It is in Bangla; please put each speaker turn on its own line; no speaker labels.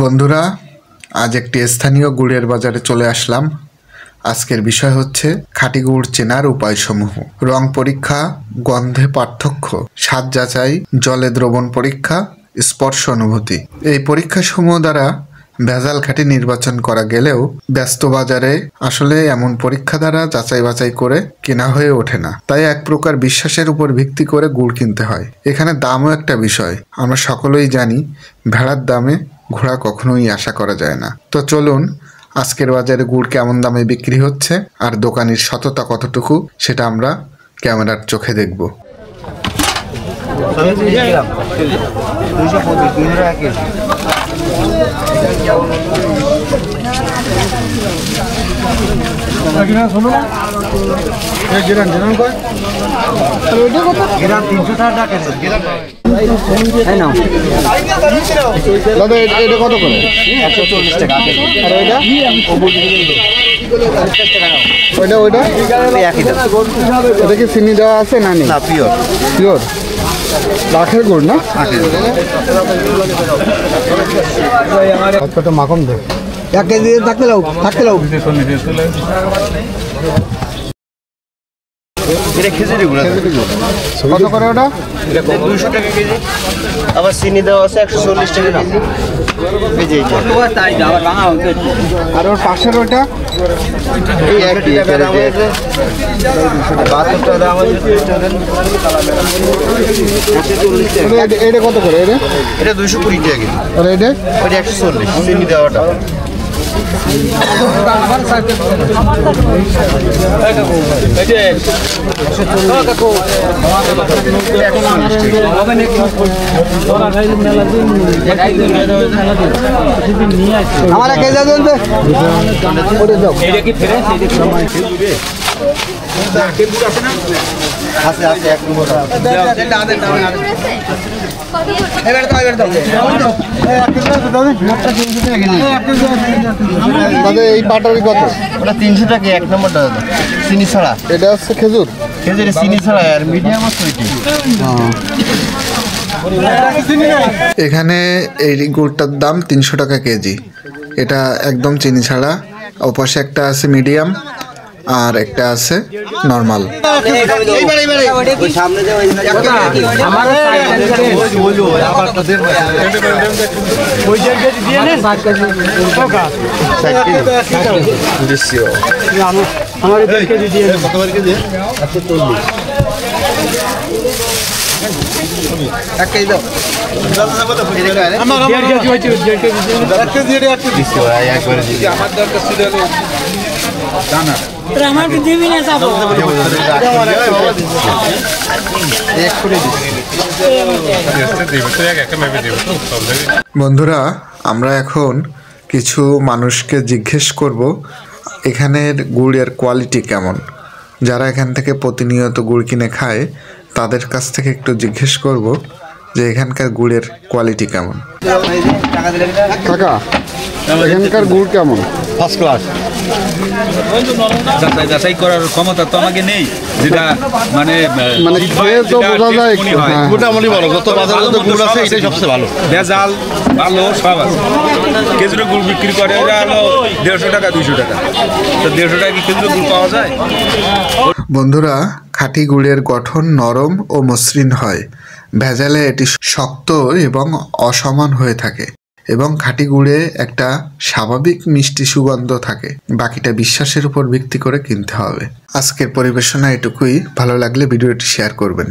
বন্ধুরা, আজ একটি স্থানীয় গুড়ের বাজারে চলে আসলাম। আজকের বিষয় হচ্ছে খাঁটি গুড় চেনার উপায়সমূহ। রং পরীক্ষা, গন্ধে পার্থক্য, স্বাদ যাচাই, জলে দ্রবণ পরীক্ষা, স্পর্শ অনুভূতি। এই পরীক্ষাসমূহ দ্বারা ভেজাল খাঁটি নির্বাচন করা গেলেও ব্যস্ত বাজারে আসলে এমন পরীক্ষা দ্বারা যাচাই বাছাই করে কেনা হয়ে ওঠে না। তাই এক প্রকার বিশ্বাসের উপর ভিত্তি করে গুড় কিনতে হয়। এখানে দামও একটা বিষয়। আমরা সকলেই জানি ভেড়ার দামে ঘোড়া কখনোই আশা করা যায় না। তো চলুন আজকের বাজারে গুড় কেমন দামে বিক্রি হচ্ছে আর দোকানির সততা কতটুকু সেটা আমরা ক্যামেরার চোখে দেখব।
দাদা এটা কত করে? 140 টাকা। আর ওইটা ওইটা ওইটা একই দাম। এটা কি চিনি দেওয়া আছে না? না, পিওর পিওর রাখের গুড় না? কত মাখন দেয়? 1 কেজি থাকতে লাও কত করে ওটা?
200 টাকা কেজি। আবার চিনি দেওয়া আছে 140 টাকা কেজি।
আর ওর পাশের ওটা এটা কত করে?
এটা 220 টাকা কেজি।
আর এটা
140 চিনি দেওয়াটা।
আমার এক কেজি দেন তো।
আছে এক নম্বর
এই পাটারি কত?
ওটা 300 টাকা এক নম্বরটা দাদা, চিনি ছাড়া।
এটা হচ্ছে খেজুর,
খেজুরে চিনি ছাড়া আর মিডিয়াম আছে।
এখানে এই গুড়টার দাম 300 টাকা কেজি। এটা একদম চিনি ছাড়া। ওপাশে একটা আছে মিডিয়াম আর একটা আছে নর্মাল। বন্ধুরা, আমরা এখন কিছু মানুষকে জিজ্ঞেস করব এখানের গুড়ের কোয়ালিটি কেমন। যারা এখান থেকে প্রতিনিয়ত গুড় কিনে খায় তাদের কাছ থেকে একটু জিজ্ঞেস করব যে এখানকার গুড়ের কোয়ালিটি কেমন।
কাকা, এখানকার গুড় কেমন?
First class.
যাচাই করার ক্ষমতা তো আমাকে নেই, যেটা মানে
খেয়ে তো বোঝা যায়।
মোটামুটি ভালো, যত বাজারে যত গুড় আছে এটাই সবচেয়ে ভালো।
ভেজাল ভালো সব আছে। খেজুরের গুড় বিক্রি করে এরা হলো 150 টাকা 200 টাকা। তো 150 টাকা কি খেজুরের গুড় পাওয়া যায়?
বন্ধুরা, খাঁটি গুড়ের গঠন নরম ও মসৃণ হয়। ভেজালে এটি শক্ত এবং অসমান হয়ে থাকে এবং খাঁটি গুড়ে একটা স্বাভাবিক মিষ্টি সুগন্ধ থাকে। বাকিটা বিশ্বাসের উপর ভিত্তি করে কিনতে হবে। আজকের পরিবেশনা এটুকুই। ভালো লাগলে ভিডিওটি শেয়ার করবেন।